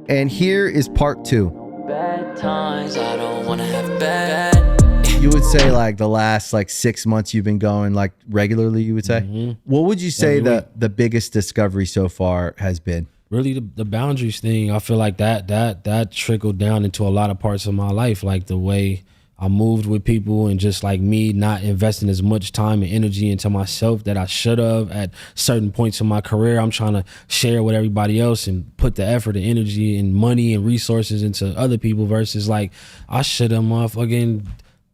And here is part 2. Bad times, I don't wanna have bad. You would say like the last like 6 months you've been going like regularly, you would say? What would you say the biggest discovery so far has been? Really the boundaries thing. I feel like that trickled down into a lot of parts of my life, like the way I moved with people and just like me not investing as much time and energy into myself that I should have at certain points in my career. I'm trying to share with everybody else and put the effort and energy and money and resources into other people versus like I should have motherfucking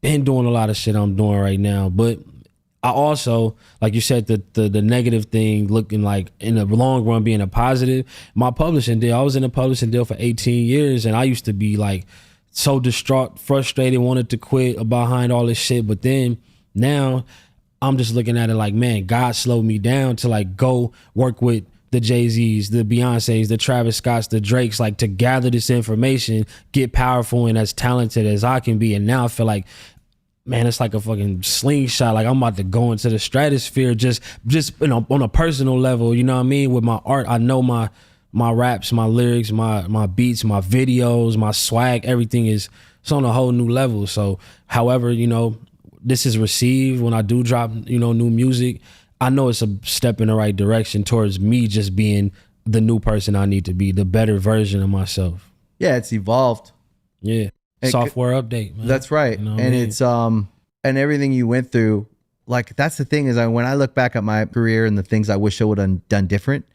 been doing a lot of shit I'm doing right now. But I also, like you said, the negative thing looking like in the long run being a positive. My publishing deal, I was in a publishing deal for 18 years and I used to be like so distraught, frustrated, wanted to quit behind all this shit. But then now I'm just looking at it like, man, God slowed me down to like go work with the Jay-Z's, the Beyoncé's, the Travis Scott's, the Drake's, like to gather this information, get powerful and as talented as I can be. And now I feel like, man, it's like a fucking slingshot. Like I'm about to go into the stratosphere just you know, on a personal level, you know what I mean? With my art, I know my raps, my lyrics, my beats, my videos, my swag, everything is it's on a whole new level. So however, you know, this is received when I do drop, you know, new music, I know it's a step in the right direction towards me just being the new person I need to be, the better version of myself. Yeah, it's evolved. Yeah. Software update, man. That's right. You know and it's and everything you went through, like that's the thing is when I look back at my career and the things I wish I would have done different,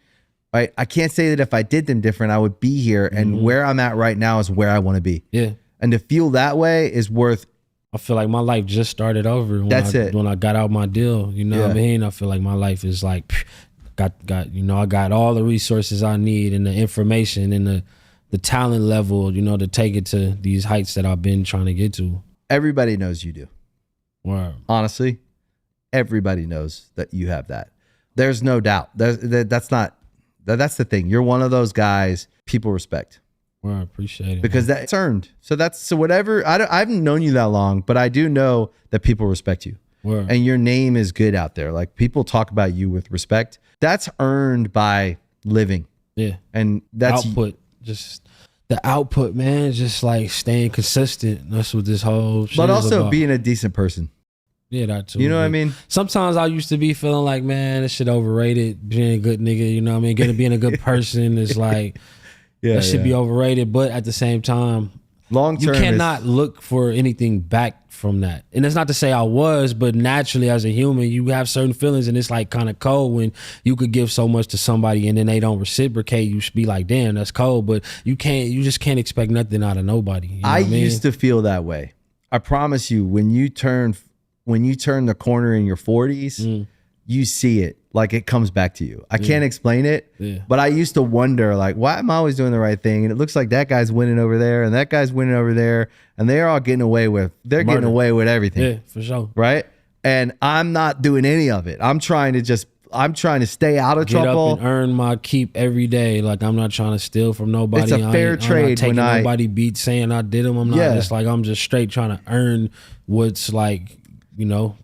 right? I can't say that if I did them different, I would be here. And where I'm at right now is where I want to be. Yeah. And to feel that way is worth. I feel like my life just started over when I got out my deal. You know what I mean? I feel like my life is like got you know, I got all the resources I need and the information and the talent level, you know, to take it to these heights that I've been trying to get to. Everybody knows you do. Wow. Honestly, everybody knows that you have that. There's no doubt. That's the thing. You're one of those guys people respect. Well, I appreciate it. Because that's earned. So whatever, I haven't known you that long, but I do know that people respect you. Word. And your name is good out there. Like people talk about you with respect. That's earned by living. Yeah. And that's output. Just the output, man, just like staying consistent. That's what this whole shit But is also about. being a decent person. Yeah, that too. You know what I mean? Sometimes I used to be feeling like, man, this shit overrated. Being a good nigga, you know what I mean? Being a good person is like, that should be overrated. But at the same time, long term, you cannot look for anything back from that. And that's not to say I was, but naturally as a human, you have certain feelings and it's like kind of cold when you could give so much to somebody and then they don't reciprocate. You should be like, damn, that's cold. But you just can't expect nothing out of nobody. You know I what mean? used to feel that way. I promise you, when you turn the corner in your 40s, you see it. Like it comes back to you. I can't explain it, but I used to wonder like, why am I always doing the right thing? And it looks like that guy's winning over there and that guy's winning over there and they're all getting away with, getting away with everything. Yeah, for sure. Right. And I'm not doing any of it. I'm trying to stay out of trouble. Get up and earn my keep every day. Like I'm not trying to steal from nobody. It's a fair trade. I'm not taking nobody beats saying I did them. I'm not. It's like I'm just straight trying to earn what's like, you know.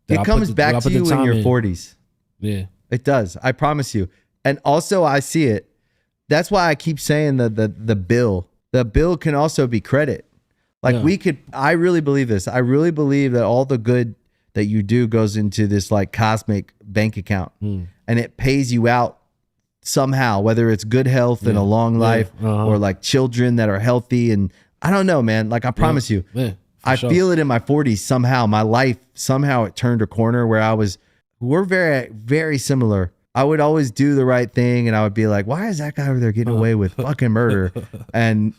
It comes back to you in your 40s. Yeah. It does. I promise you. And also I see it. That's why I keep saying the bill. The bill can also be credit. Like I really believe this. I really believe that all the good that you do goes into this like cosmic bank account and it pays you out somehow, whether it's good health and a long life or like children that are healthy. And I don't know, man. Like I promise you, I feel it in my 40s somehow. My life, somehow it turned a corner where we're very, very similar. I would always do the right thing and I would be like, why is that guy over there getting away with fucking murder? And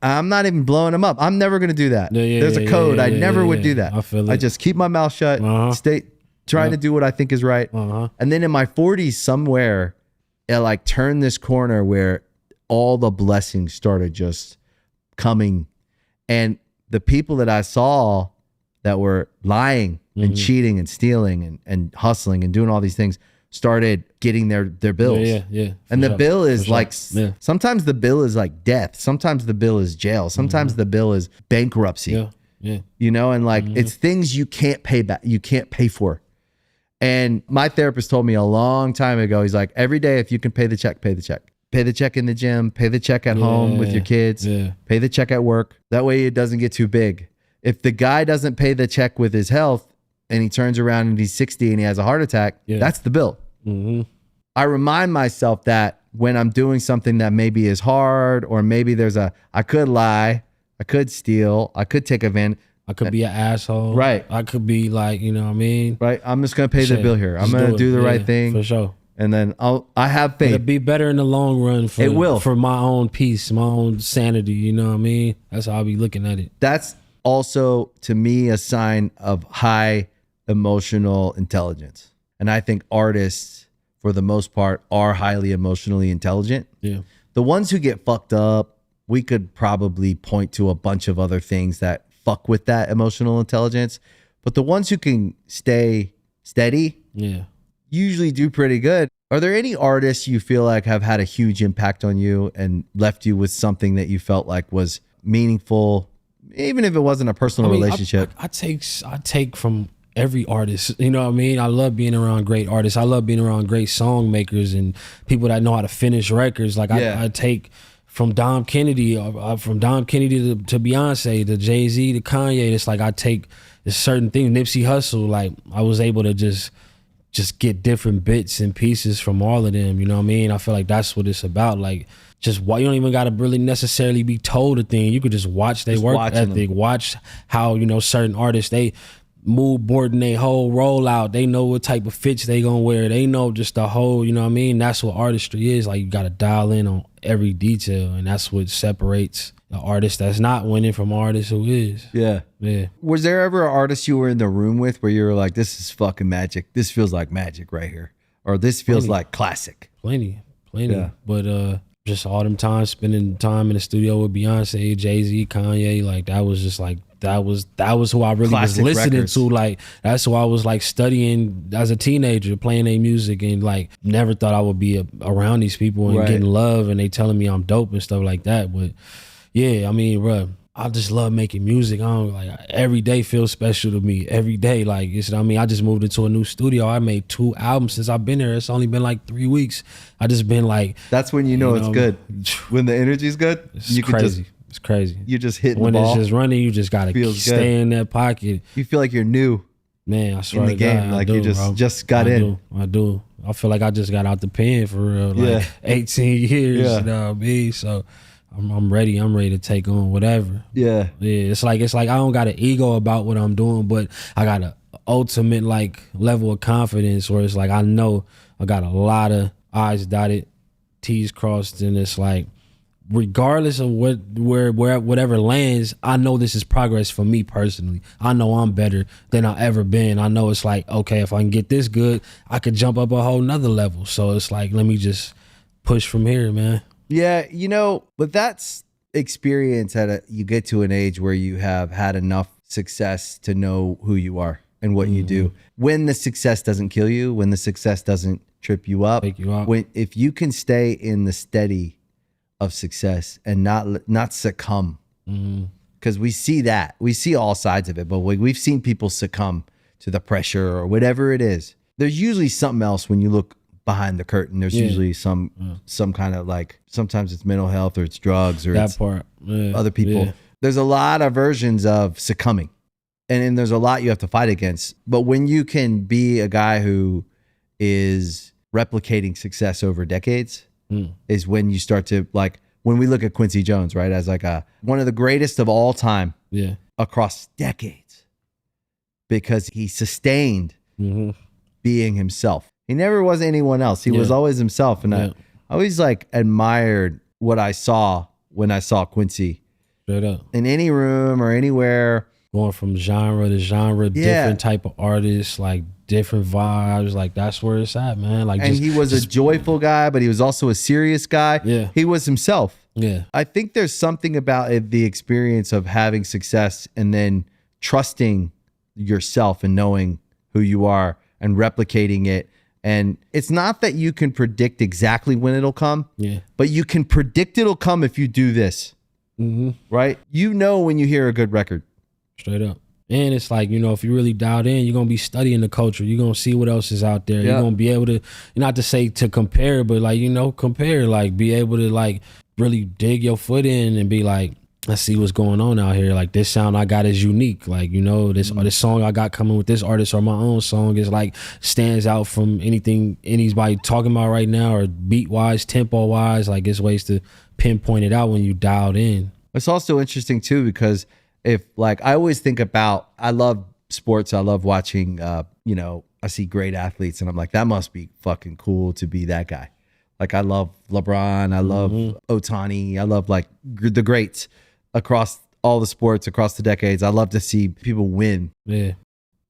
I'm not even blowing him up. I'm never going to do that. There's a code. I never would do that. I just keep my mouth shut, stay trying to do what I think is right. And then in my 40s somewhere, it like turned this corner where all the blessings started just coming. And the people that I saw that were lying and cheating and stealing and hustling and doing all these things started getting their bills. And the bill is like, sometimes the bill is like death. Sometimes the bill is jail. Sometimes the bill is bankruptcy. You know, and like it's things you can't pay back. You can't pay for. And my therapist told me a long time ago, he's like, every day, if you can pay the check, pay the check. Pay the check in the gym, pay the check at home with your kids, pay the check at work. That way it doesn't get too big. If the guy doesn't pay the check with his health and he turns around and he's 60 and he has a heart attack, that's the bill. I remind myself that when I'm doing something that maybe is hard, or maybe I could lie, I could steal, I could take advantage. I could be an asshole. Right. I could be like, you know what I mean? Right. I'm just going to pay the bill here. I'm going to do the right thing. For sure. And then I have faith. It'll be better in the long run for my own peace, my own sanity. You know what I mean? That's how I'll be looking at it. That's also, to me, a sign of high emotional intelligence. And I think artists, for the most part, are highly emotionally intelligent. Yeah. The ones who get fucked up, we could probably point to a bunch of other things that fuck with that emotional intelligence. But the ones who can stay steady, usually do pretty good. Are there any artists you feel like have had a huge impact on you and left you with something that you felt like was meaningful, even if it wasn't a personal relationship? I take from every artist, you know what I mean? I love being around great artists. I love being around great song makers and people that know how to finish records. Like I take from Dom Kennedy, to Beyonce, to Jay-Z, to Kanye. It's like I take certain things. Nipsey Hussle, like I was able to just get different bits and pieces from all of them. You know what I mean? I feel like that's what it's about. Like, just you don't even got to really necessarily be told a thing. You could just watch their work ethic, watch how, you know, certain artists, they mood boarding their whole rollout. They know what type of fits they gonna wear. They know just the whole, you know what I mean? That's what artistry is. Like, you got to dial in on every detail, and that's what separates the artist that's not winning from artist who is. Yeah. Was there ever an artist you were in the room with where you were like, this is fucking magic. This feels like magic right here. Or this feels like classic. Plenty. Yeah. But just all them times spending time in the studio with Beyonce, Jay-Z, Kanye, like that was just like, that was who I really classic was listening records. to. Like, that's who I was like studying as a teenager, playing their music, and like never thought I would be around these people and getting love and they telling me I'm dope and stuff like that. But yeah, I mean, bro, I just love making music. I don't like, every day feels special to me. Every day, like, you know what I mean? I just moved into a new studio. I made 2 albums since I've been here. It's only been like 3 weeks. I just been like, that's when you know it's good. When the energy's good, it's crazy. It's crazy. You just hitting when the ball. It's just running, you just gotta stay in that pocket. You feel like you're new. Man, I swear in the to game, God, like I you do, just got in. I do. I feel like I just got out the pen for real. Like 18 years. You know what I mean? So I'm ready. I'm ready to take on whatever. Yeah. It's like I don't got an ego about what I'm doing, but I got a ultimate like level of confidence where it's like I know I got a lot of I's dotted, T's crossed, and it's like, regardless of whatever lands, I know this is progress for me personally. I know I'm better than I ever been. I know it's like, okay, if I can get this good, I could jump up a whole nother level. So it's like, let me just push from here, man. Yeah, you know, but that's experience you get to an age where you have had enough success to know who you are and what you do. When the success doesn't kill you, when the success doesn't trip you up, take you out. If you can stay in the steady of success and not succumb, because we see all sides of it, but we've seen people succumb to the pressure or whatever it is. There's usually something else when you look behind the curtain. There's usually some kind of, like, sometimes it's mental health or it's drugs or that it's part. other people. There's a lot of versions of succumbing, and then there's a lot you have to fight against. But when you can be a guy who is replicating success over decades, is when you start to, like, when we look at Quincy Jones, right, as like one of the greatest of all time across decades, because he sustained being himself. He never was anyone else. He was always himself. And I always like admired what I saw when I saw Quincy. Straight up. In any room or anywhere. Going from genre to genre, different type of artists, like different vibes. Like, that's where it's at, man. Like, and he was a joyful guy, but he was also a serious guy. Yeah. He was himself. Yeah. I think there's something about the experience of having success and then trusting yourself and knowing who you are and replicating it. And it's not that you can predict exactly when it'll come, but you can predict it'll come if you do this, right? You know when you hear a good record. Straight up. And it's like, you know, if you really dialed in, you're going to be studying the culture. You're going to see what else is out there. You're going to be able to, not to say to compare, but like, you know, compare, like be able to like really dig your foot in and be like, let's see what's going on out here. Like this sound I got is unique. Like, you know, this song I got coming with this artist or my own song is like stands out from anything anybody talking about right now, or beat wise, tempo wise. Like it's ways to pinpoint it out when you dialed in. It's also interesting too, because if like, I always think about, I love sports. I love watching, you know, I see great athletes and I'm like, that must be fucking cool to be that guy. Like I love LeBron. I love Ohtani. I love like the greats across all the sports, across the decades. I love to see people win. Yeah.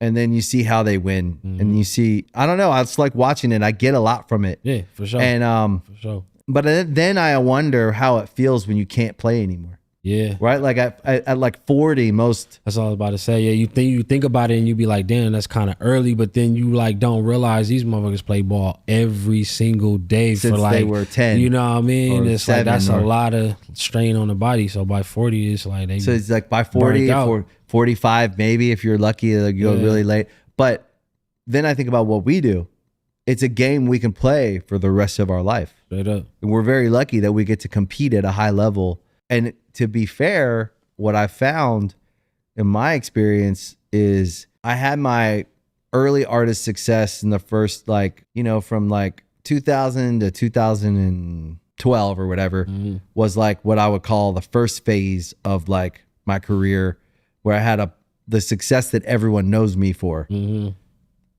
And then you see how they win and you see, I don't know. I just like watching it. I get a lot from it. Yeah, for sure. And, for sure. But then I wonder how it feels when you can't play anymore. Yeah. Right. Like at like 40, most. That's all I was about to say. Yeah. You think about it and you be like, damn, that's kind of early. But then you like don't realize these motherfuckers play ball every single day Since for like, they were 10. You know what I mean? It's like, that's a or, lot of strain on the body. So by 40, it's like, so it's like by 40, 45, maybe if you're lucky, like you go really late. But then I think about what we do. It's a game we can play for the rest of our life. Straight up. And we're very lucky that we get to compete at a high level. And to be fair, what I found in my experience is I had my early artist success in the first, like, you know, from like 2000 to 2012 or whatever was like what I would call the first phase of like my career, where I had the success that everyone knows me for.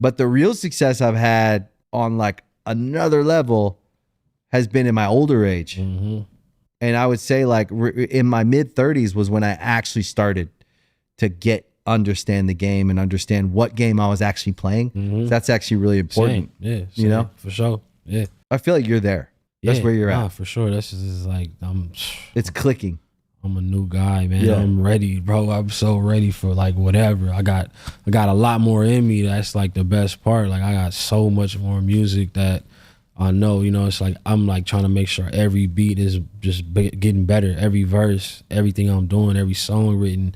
But the real success I've had on like another level has been in my older age. And I would say like in my mid 30s was when I actually started to understand the game and understand what game I was actually playing. That's actually really important. Same. Yeah. You know, for sure. Yeah. I feel like you're there. That's where you're at. For sure. That's just like, it's clicking. I'm a new guy, man. I'm ready, bro. I'm so ready for like whatever. I got a lot more in me. That's like the best part. Like I got so much more music that I know, you know, it's like I'm like trying to make sure every beat is just getting better. Every verse, everything I'm doing, every song written,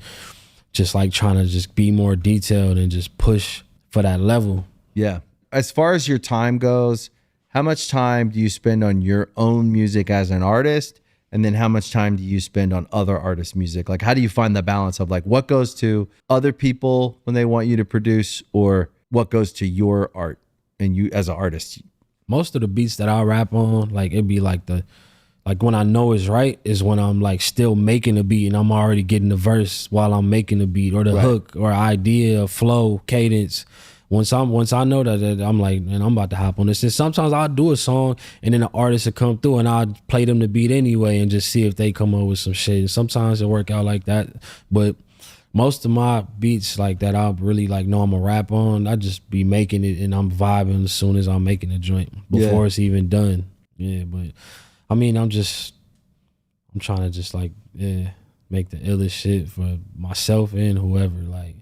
just like trying to just be more detailed and just push for that level. Yeah. As far as your time goes, how much time do you spend on your own music as an artist? And then how much time do you spend on other artists' music? Like, how do you find the balance of like what goes to other people when they want you to produce, or what goes to your art and you as an artist? Most of the beats that I rap on, like it'd be like when I know it's right is when I'm like still making a beat and I'm already getting the verse while I'm making the beat, or the hook or idea, flow, cadence. Once I know that I'm like, man, I'm about to hop on this. And sometimes I'll do a song and then the artist will come through and I'll play them the beat anyway and just see if they come up with some shit. And sometimes it work out like that. But most of my beats like that I really like know I'm a rap on, I just be making it and I'm vibing as soon as I'm making the joint before it's even done. Yeah, but I mean, I'm trying to just like, make the illest shit for myself and whoever. Like,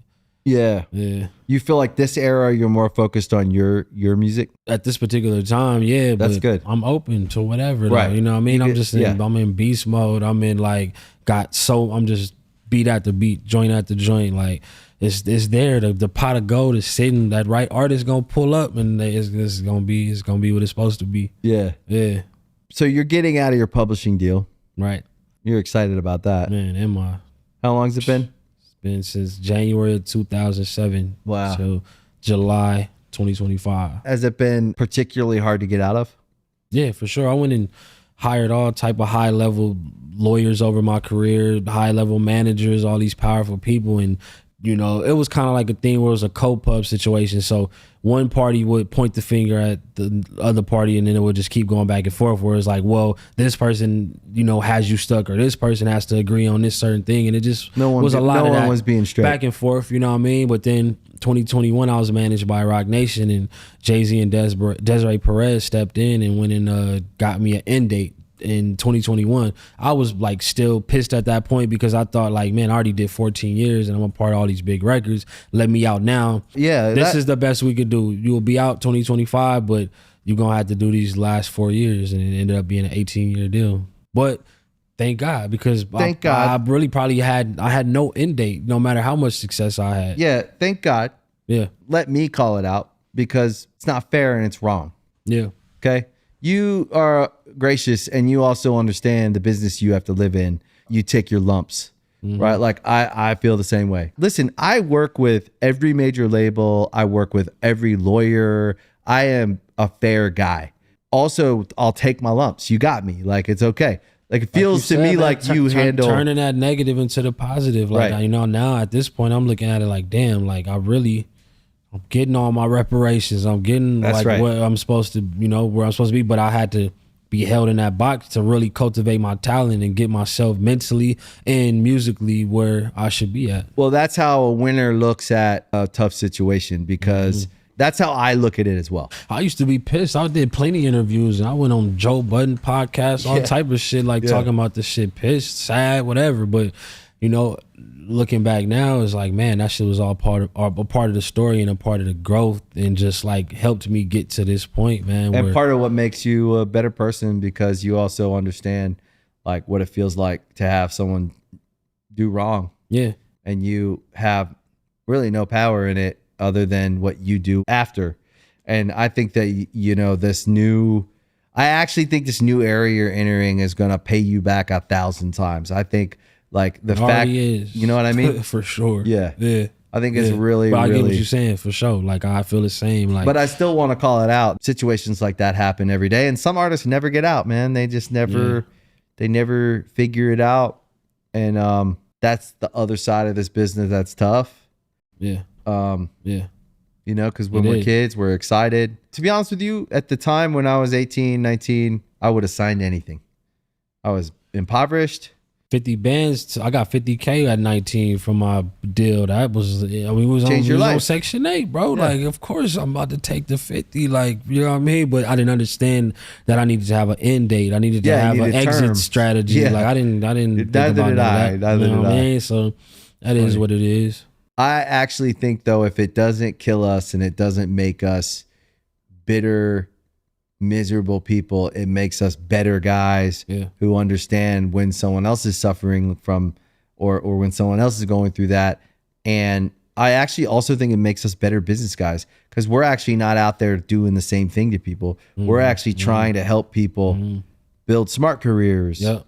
yeah. You feel like this era you're more focused on your music? At this particular time, yeah. That's but good. I'm open to whatever. Right. Though, you know what I mean? I'm just I'm in beast mode. I'm in like I'm just beat at the beat, joint at the joint. Like it's there. The pot of gold is sitting. That right artist gonna pull up and it's gonna be what it's supposed to be. Yeah. Yeah. So you're getting out of your publishing deal. Right. You're excited about that. Man, am I? How long's it been? It's been since January of 2007. Wow. So July 2025. Has it been particularly hard to get out of? Yeah, for sure. I went and hired all type of high level lawyers over my career, high level managers, all these powerful people. And, you know, it was kind of like a thing where it was a co-pub situation. So one party would point the finger at the other party and then it would just keep going back and forth, where it's like, well, this person, you know, has you stuck, or this person has to agree on this certain thing. And it just was a lot of that was being straight back and forth, you know what I mean? But then 2021, I was managed by Rock Nation, and Jay-Z and Desiree Perez stepped in and went and got me an end date in 2021. I was like still pissed at that point because I thought like, man, I already did 14 years and I'm a part of all these big records. Let me out now. Yeah. This is the best we could do. You'll be out 2025, but you're going to have to do these last 4 years. And it ended up being an 18-year deal. But Thank God, because Thank God. I really probably had no end date, no matter how much success I had. Yeah, thank God. Yeah. Let me call it out because it's not fair and it's wrong. Yeah. Okay. You are gracious and you also understand the business you have to live in. You take your lumps, right? Like I feel the same way. Listen, I work with every major label. I work with every lawyer. I am a fair guy. Also, I'll take my lumps. You got me. Like, it's okay. Like, it feels to me like you handle turning that negative into the positive. Like, Right. you know, now at this point, I'm looking at it like, damn, like I'm getting all my reparations. I'm getting That's like right. what I'm supposed to, you know, where I'm supposed to be. But I had to be held in that box to really cultivate my talent and get myself mentally and musically where I should be at. Well, that's how a winner looks at a tough situation because that's how I look at it as well. I used to be pissed. I did plenty of interviews and I went on Joe Budden podcast, all type of shit, like talking about this shit, pissed, sad, whatever. But, you know, looking back now, it's like, man, that shit was all part of the story and a part of the growth and just like helped me get to this point, man. And part of what makes you a better person because you also understand like what it feels like to have someone do wrong. Yeah. And you have really no power in it other than what you do after. And I think that, you know, I actually think this new area you're entering is going to pay you back 1,000 times. I think like the fact, is. you know what I mean? For sure. Yeah. Yeah. I think it's really, but I really. get what you're saying for sure. Like I feel the same. Like, But I still want to call it out. Situations like that happen every day. And some artists never get out, man. They just never, they never figure it out. And that's the other side of this business that's tough. Yeah. Yeah. You know, because when we're kids, we're excited. To be honest with you, at the time when I was 18, 19, I would have signed anything. I was impoverished. 50 bands. I got 50K at 19 from my deal. That was, I mean, we was on Section 8, bro. Yeah. Like, of course, I'm about to take the 50. Like, you know what I mean? But I didn't understand that I needed to have an end date. I needed to have an exit strategy. Yeah. Like, I didn't think about that. You know what I mean? So that is what it is. I actually think, though, if it doesn't kill us and it doesn't make us bitter, miserable people, it makes us better guys who understand when someone else is suffering from or when someone else is going through that. And I actually also think it makes us better business guys because we're actually not out there doing the same thing to people. We're actually trying to help people build smart careers. Yep.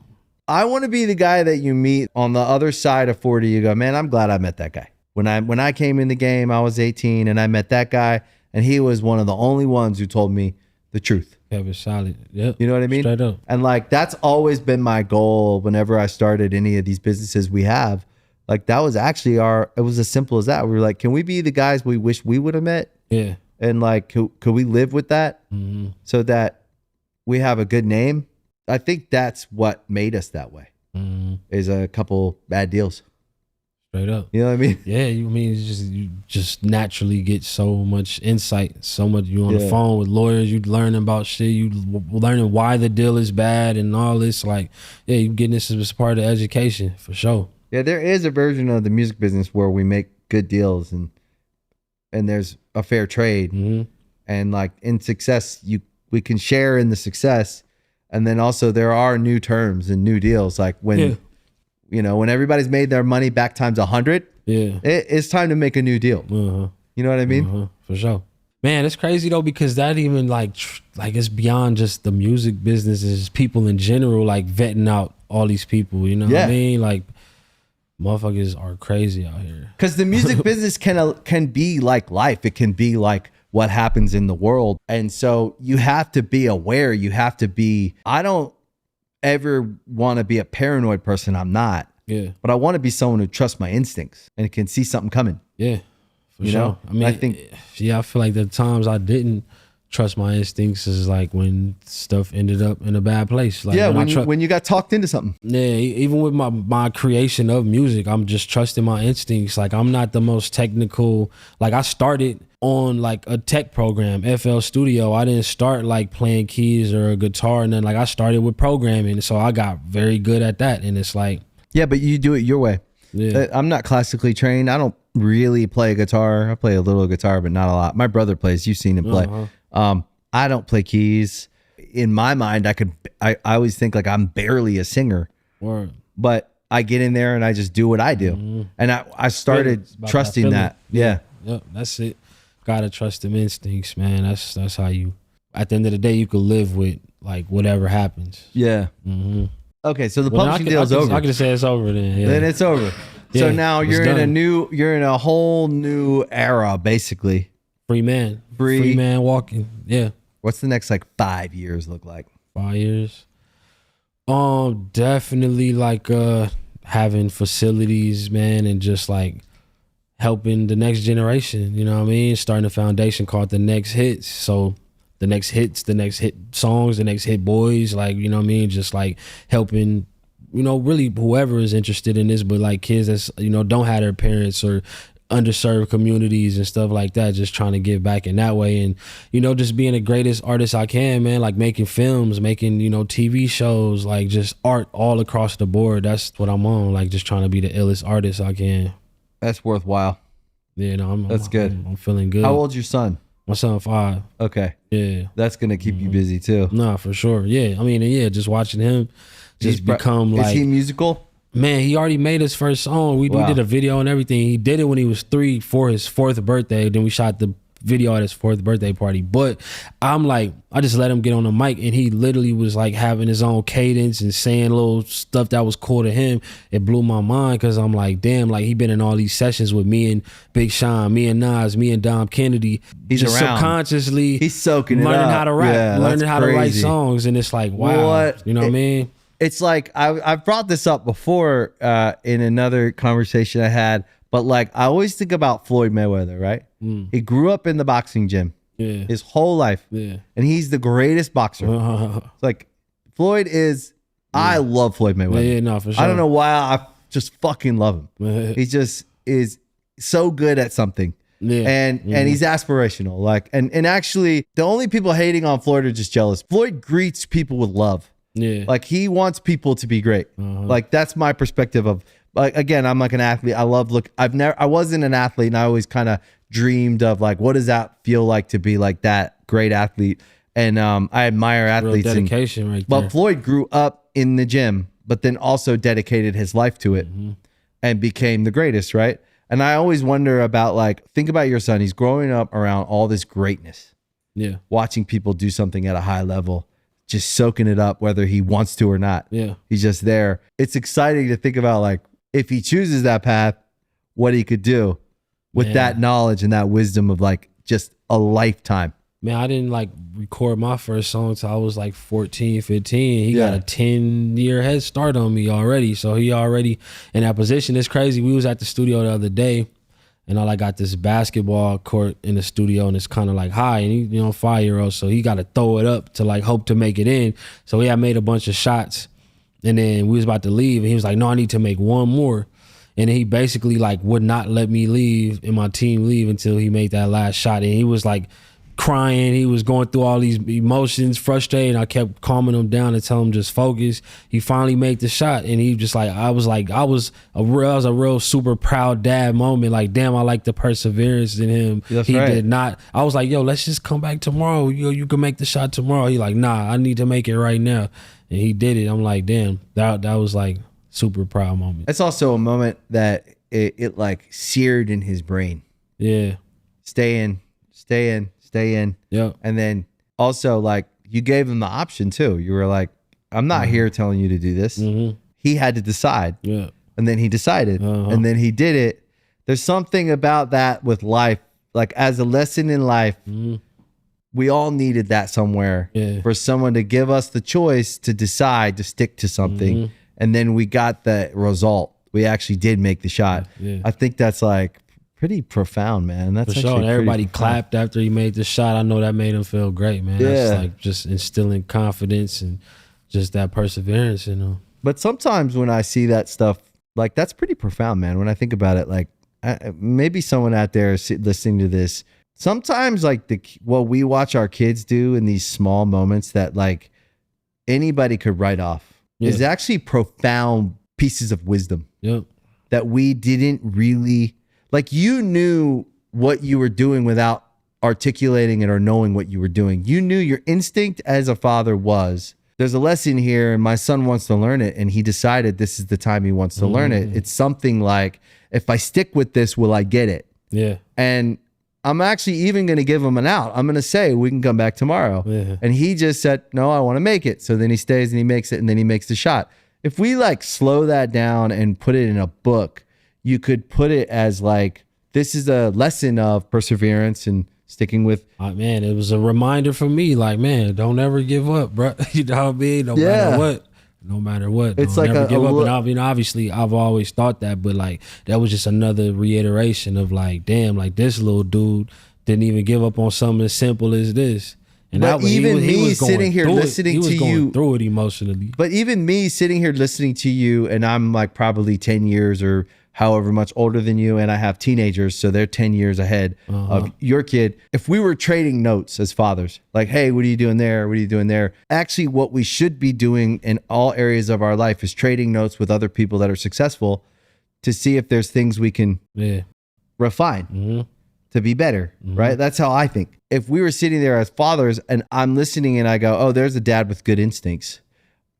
I want to be the guy that you meet on the other side of 40. You go, man, I'm glad I met that guy. When I came in the game, I was 18 and I met that guy and he was one of the only ones who told me the truth. That was solid. Yep. You know what I mean? Straight up. And like, that's always been my goal whenever I started any of these businesses we have. Like that was actually it was as simple as that. We were like, can we be the guys we wish we would have met? Yeah. And like, could we live with that so that we have a good name? I think that's what made us that way is a couple bad deals. Straight up. You know what I mean? Yeah, you just naturally get so much insight, so much. You on the phone with lawyers, you learning about shit, you learning why the deal is bad and all this. Like, yeah, you getting this as part of education for sure. Yeah, there is a version of the music business where we make good deals and there's a fair trade. And like in success, we can share in the success. And then also there are new terms and new deals. Like when you know, when everybody's made their money back times 100, it's time to make a new deal. You know what I mean? For sure. Man, it's crazy though, because that even like it's beyond just the music business, it's people in general, like vetting out all these people, you know what I mean? Like motherfuckers are crazy out here. Because the music business can be like life. It can be like what happens in the world. And so you have to be aware. You have to be, I don't ever want to be a paranoid person. I'm not. Yeah. But I want to be someone who trusts my instincts and can see something coming. Yeah. For you sure. know? I mean, I feel like the times I didn't trust my instincts is like when stuff ended up in a bad place. Like when you got talked into something. Yeah, even with my creation of music, I'm just trusting my instincts. Like I'm not the most technical. Like I started on like a tech program, FL Studio. I didn't start like playing keys or a guitar, and then like I started with programming, so I got very good at that. And it's like, yeah, but you do it your way. Yeah, I'm not classically trained. I don't really play guitar. I play a little guitar, but not a lot. My brother plays. You've seen him play. I don't play keys. In my mind, I always think like I'm barely a singer, Word. but I get in there and I just do what I do. And I started It's about trusting feeling. that. Yeah. Yep, that's it. Gotta trust them instincts, man. That's how you. At the end of the day, you could live with like whatever happens. Yeah. Mm-hmm. Okay, so the Well, publishing deal's over. I can say it's over then. Yeah. Then it's over. So Yeah, now it's you're done. you're in a whole new era, basically. Free man. Free man walking. Yeah. What's the next like 5 years look like? 5 years. Definitely like having facilities, man, and just like helping the next generation. You know what I mean? Starting a foundation called The Next Hits. So the next hits, the next hit songs, the next hit boys, like, you know what I mean? Just like helping, you know, really whoever is interested in this, but like kids that's, you know, don't have their parents or underserved communities and stuff like that, just trying to give back in that way. And, you know, just being the greatest artist I can, man, like making films, making, you know, TV shows, like just art all across the board. That's what I'm on, like just trying to be the illest artist I can. That's worthwhile. Yeah, no, That's good. I'm feeling good. How old's your son? My son 5. Okay. Yeah. That's going to keep you busy too. Nah, for sure. Yeah. I mean, yeah, just watching him just become like. Is he musical? Man, he already made his first song. We did a video and everything. He did it when he was 3 for his 4th birthday. Then we shot the video at his 4th birthday party. But I'm like, I just let him get on the mic and he literally was like having his own cadence and saying little stuff that was cool to him. It blew my mind because I'm like, damn, like he been in all these sessions with me and Big Sean, me and Nas, me and Dom Kennedy. He's just around. Subconsciously He's soaking it learning up. how to rap, Yeah, learning how to write crazy. songs. And it's like, wow, What? you know what I mean? It's like I've brought this up before in another conversation I had, but like I always think about Floyd Mayweather, right? He grew up in the boxing gym Yeah. his whole life, Yeah. and he's the greatest boxer. It's like Floyd is. I love Floyd Mayweather. Yeah, no, for sure. I don't know why I just fucking love him. He just is so good at something. Yeah. And he's aspirational. Like and actually the only people hating on Floyd are just jealous. Floyd greets people with love. Yeah. Like he wants people to be great. Like that's my perspective of like, again, I'm like an athlete. I wasn't an athlete and I always kind of dreamed of like, what does that feel like to be like that great athlete? And I admire athletes. Real dedication right but there. Floyd grew up in the gym, but then also dedicated his life to it and became the greatest, right? And I always wonder about like, think about your son. He's growing up around all this greatness, Yeah. watching people do something at a high level, just soaking it up, whether he wants to or not. Yeah. He's just there. It's exciting to think about like, if he chooses that path, what he could do with that knowledge and that wisdom of like just a lifetime. Man, I didn't like record my first song till I was like 14, 15. He got a 10-year head start on me already. So he already in that position. It's crazy. We was at the studio the other day and I got this basketball court in the studio and it's kind of like high and he, you know, 5-year-old. So he got to throw it up to like hope to make it in. So I made a bunch of shots and then we was about to leave and he was like, no, I need to make one more. And he basically like would not let me leave and my team leave until he made that last shot. And he was like crying. He was going through all these emotions, frustrated. I kept calming him down and telling him just focus. He finally made the shot and he just I was a real super proud dad moment. Like, damn, I like the perseverance in him. That's he right. did not. I was like, yo, let's just come back tomorrow. You can make the shot tomorrow. He like, nah, I need to make it right now. And he did it. I'm like, damn, that was like super proud moment. It's also a moment that it like seared in his brain. Yeah. Stay in. Yeah. And then also like you gave him the option too. You were like, I'm not here telling you to do this. He had to decide. Yeah. And then he decided. And then he did it. There's something about that with life. Like as a lesson in life, we all needed that somewhere for someone to give us the choice to decide to stick to something. And then we got the result. We actually did make the shot. Yeah. I think that's like pretty profound, man. That's For actually sure. And pretty everybody profound. clapped after he made the shot. I know that made him feel great, man. That's Yeah. like just instilling confidence and just that perseverance, you know. But sometimes when I see that stuff, like that's pretty profound, man. When I think about it, like maybe someone out there listening to this, sometimes like what we watch our kids do in these small moments that like anybody could write off is actually profound pieces of wisdom Yep. that we didn't really, like you knew what you were doing without articulating it or knowing what you were doing. You knew your instinct as a father was there's a lesson here and my son wants to learn it and he decided this is the time he wants to learn it. It's something like, if I stick with this, will I get it? Yeah. And I'm actually even going to give him an out. I'm going to say, we can come back tomorrow. Yeah. And he just said, no, I want to make it. So then he stays and he makes it and then he makes the shot. If we like slow that down and put it in a book, you could put it as like, this is a lesson of perseverance and sticking with. Man, it was a reminder for me, like, man, don't ever give up, bro. You know what I mean? No matter what. No matter what. It's don't like never give up. And look. obviously, I've always thought that, but like, that was just another reiteration of like, damn, like this little dude didn't even give up on something as simple as this. And But even me sitting here listening to you through it emotionally. But even me sitting here listening to you, and I'm like probably 10 years or however much older than you, and I have teenagers, so they're 10 years ahead of your kid. If we were trading notes as fathers, like, hey, what are you doing there? What are you doing there? Actually, what we should be doing in all areas of our life is trading notes with other people that are successful to see if there's things we can refine to be better, right? That's how I think. If we were sitting there as fathers and I'm listening and I go, oh, there's a dad with good instincts.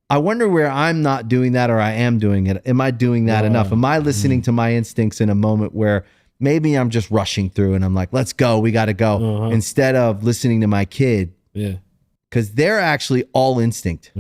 I wonder where I'm not doing that or I am doing it. Am I doing that enough? Am I listening to my instincts in a moment where maybe I'm just rushing through and I'm like, let's go, we got to go, instead of listening to my kid? Yeah. Because they're actually all instinct.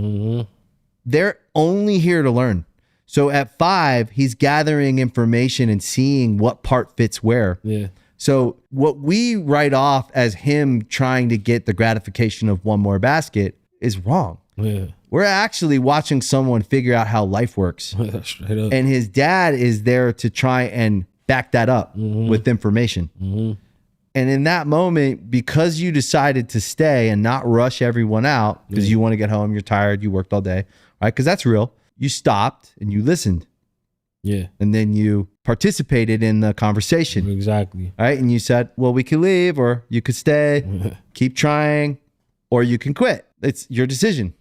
They're only here to learn. So at 5, he's gathering information and seeing what part fits where. Yeah. So what we write off as him trying to get the gratification of one more basket is wrong. Yeah. We're actually watching someone figure out how life works. Straight up. And his dad is there to try and back that up with information. And in that moment, because you decided to stay and not rush everyone out because you want to get home, you're tired, you worked all day, right? Because that's real. You stopped and you listened. Yeah. And then you participated in the conversation. Exactly. Right? And you said, well, we could leave or you could stay, keep trying, or you can quit. It's your decision.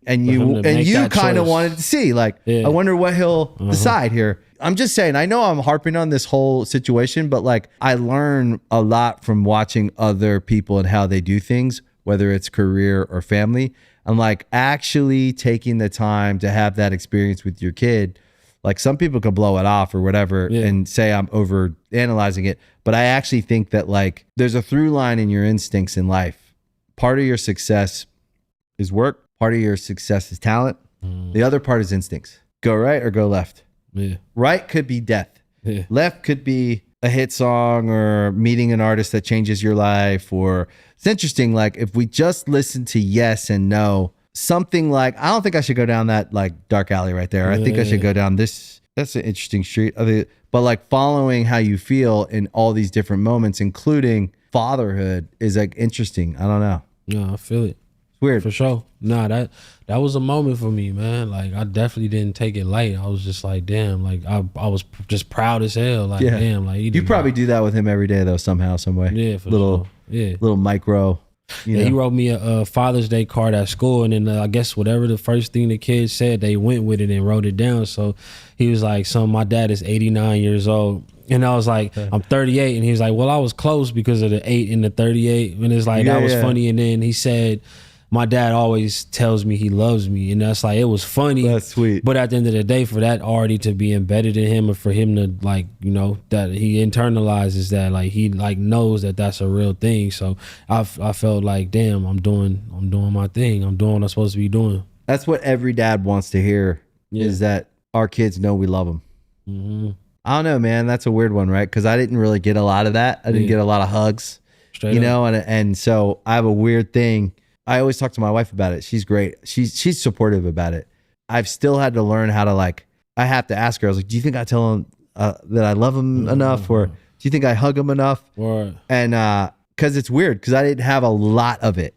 And you kind of wanted to see, like, I wonder what he'll decide here. I'm just saying, I know I'm harping on this whole situation, but like, I learn a lot from watching other people and how they do things, whether it's career or family. I'm like, actually taking the time to have that experience with your kid. Like, some people could blow it off or whatever and say I'm over analyzing it. But I actually think that like there's a through line in your instincts in life. Part of your success is work. Part of your success is talent. The other part is instincts. Go right or go left. Right could be death. Left could be a hit song or meeting an artist that changes your life. Or it's interesting. Like, if we just listen to yes and no, something like, I don't think I should go down that like dark alley right there. I think I should go down this. That's an interesting street. But like following how you feel in all these different moments, including fatherhood, is like interesting. I don't know. No, I feel it. It's weird. For sure. Nah, that was a moment for me, man. Like, I definitely didn't take it light. I was just like, damn, like I was just proud as hell. Like, damn, like you probably do that with him every day though, somehow, some way. Yeah, for sure. Little micro. You know? He wrote me a Father's Day card at school, and then I guess whatever the first thing the kids said, they went with it and wrote it down. So he was like, son, my dad is 89 years old. And I was like, I'm 38. And he was like, well, I was close because of the 8 and the 38. And it's like, that was funny. And then he said, my dad always tells me he loves me. And that's like, it was funny. That's sweet. But at the end of the day, for that already to be embedded in him, and for him to like, you know, that he internalizes that, like he like knows that that's a real thing. So I felt like, damn, I'm doing my thing. I'm doing what I'm supposed to be doing. That's what every dad wants to hear, is that our kids know we love them. I don't know, man. That's a weird one, right? Because I didn't really get a lot of that. I didn't get a lot of hugs, Straight up. know, and so I have a weird thing. I always talk to my wife about it. She's great. She's supportive about it. I've still had to learn how to like, I have to ask her, I was like, do you think I tell him that I love him enough? Or do you think I hug him enough? And because it's weird, because I didn't have a lot of it.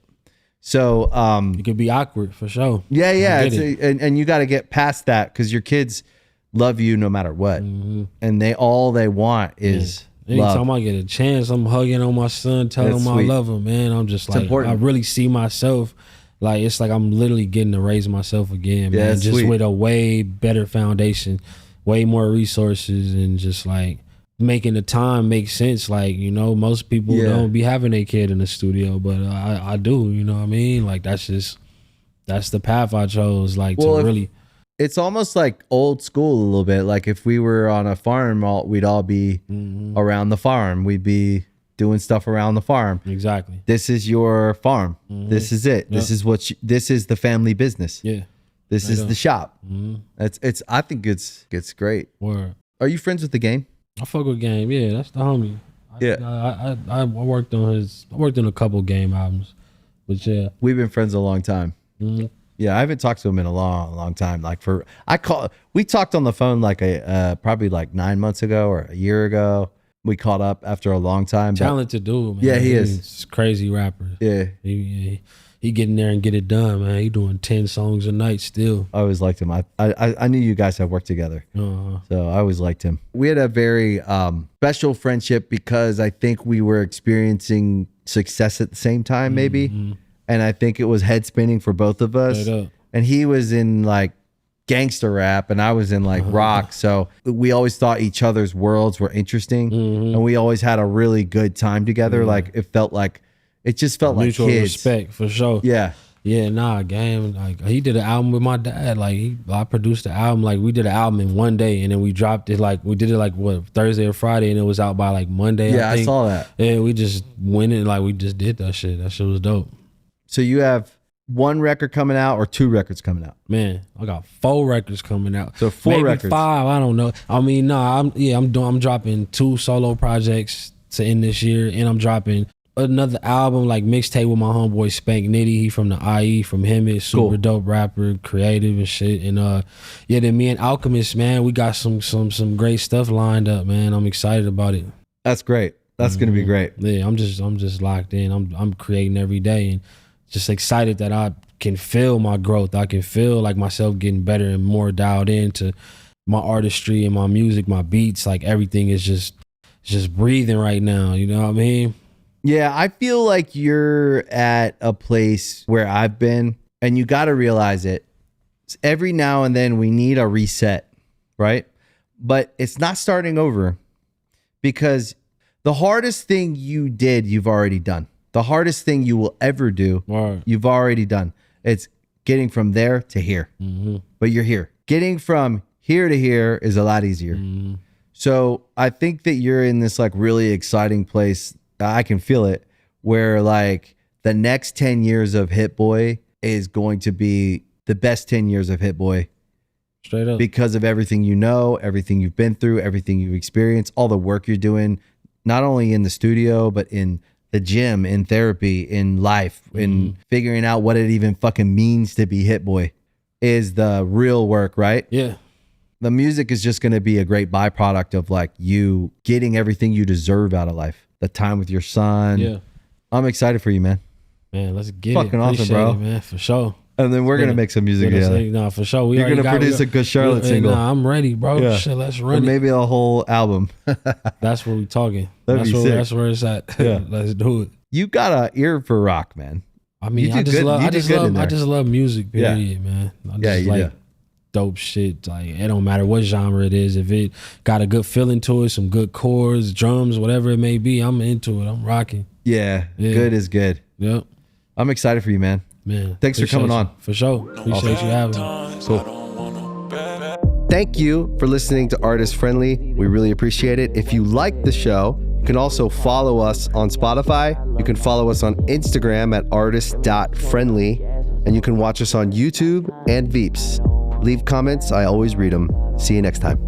So it could be awkward for sure. Yeah. And you got to get past that, because your kids love you no matter what. And all they want is anytime love. I get a chance, I'm hugging on my son, telling him I love him, man. I'm just like, I really see myself. Like, it's like I'm literally getting to raise myself again, man. Just with a way better foundation, way more resources, and just like making the time make sense. Like, you know, most people don't be having a kid in the studio, but I do, you know what I mean? Like, that's just that's the path I chose. Like Well, to really. It's almost like old school a little bit. Like if we were on a farm, we'd all be around the farm. We'd be doing stuff around the farm. Exactly. This is your farm. This is it. This is this is the family business. Yeah. This is the shop. I think it's great. Word. Are you friends with the game? I fuck with Game. Yeah, that's the homie. I worked on a couple Game albums, but yeah, We've been friends a long time. Yeah, I haven't talked to him in a long time. Like we talked on the phone like probably like 9 months ago or a year ago. We caught up after a long time. Talented dude, man. Yeah, he is. He's a crazy rapper. Yeah. He get in there and get it done, man. He doing 10 songs a night still. I always liked him. I knew you guys had worked together. So I always liked him. We had a very special friendship because I think we were experiencing success at the same time, maybe. And I think it was head spinning for both of us. And he was in like gangster rap and I was in like rock. So we always thought each other's worlds were interesting. And we always had a really good time together. Like it just felt mutual like kids. Respect for sure. Yeah. Yeah, Game. Like he did an album with my dad. Like I produced the album. Like we did an album in one day and then we dropped it. Like we did it like what, Thursday or Friday, and it was out by like Monday. Yeah, I saw that. Yeah, we just went in, like we just did that shit. That shit was dope. So you have one record coming out or 2 records coming out? Man, I got 4 records coming out. So 4 maybe records. 5. I don't know. I mean, I'm dropping 2 solo projects to end this year, and I'm dropping another album, like mixtape with my homeboy Spank Nitty. He from the IE, from him. Is super dope rapper, creative and shit. And then me and Alchemist, man, we got some great stuff lined up, man. I'm excited about it. That's great. That's gonna be great. Yeah, I'm just locked in. I'm creating every day and just excited that I can feel my growth. I can feel like myself getting better and more dialed into my artistry and my music, my beats. Like everything is just breathing right now. You know what I mean? Yeah, I feel like you're at a place where I've been, and you got to realize it. Every now and then we need a reset, right? But it's not starting over, because the hardest thing you did, you've already done. The hardest thing you will ever do, you've already done. It's getting from there to here, but you're here. Getting from here to here is a lot easier. So I think that you're in this like really exciting place. I can feel it, where like the next 10 years of Hit Boy is going to be the best 10 years of Hit Boy. Straight up. Because of everything you know, everything you've been through, everything you've experienced, all the work you're doing, not only in the studio, but in the gym, in therapy, in life, in figuring out what it even fucking means to be Hit Boy is the real work, right? Yeah. The music is just going to be a great byproduct of like you getting everything you deserve out of life. The time with your son. Yeah. I'm excited for you, man. Man, let's get fucking it. awesome, bro. It, man, for sure. And then we're going to make some music together. No, for sure. You're going to produce a good Charlotte single. Nah, I'm ready, bro. Yeah. Shit, let's run or it. maybe a whole album. That's what we talking. That'd be sick. That's where it's at. Yeah. Let's do it. You got an ear for rock, man. I mean, I just love music, period, man. I just like dope shit. Like, it don't matter what genre it is. If it got a good feeling to it, some good chords, drums, whatever it may be, I'm into it. I'm rocking. Yeah. Good is good. Yep. I'm excited for you, man. Man, thanks for coming on. For sure. Appreciate you having me. Cool. Thank you for listening to Artist Friendly. We really appreciate it. If you like the show, you can also follow us on Spotify. You can follow us on Instagram at artist.friendly. And you can watch us on YouTube and Veeps. Leave comments. I always read them. See you next time.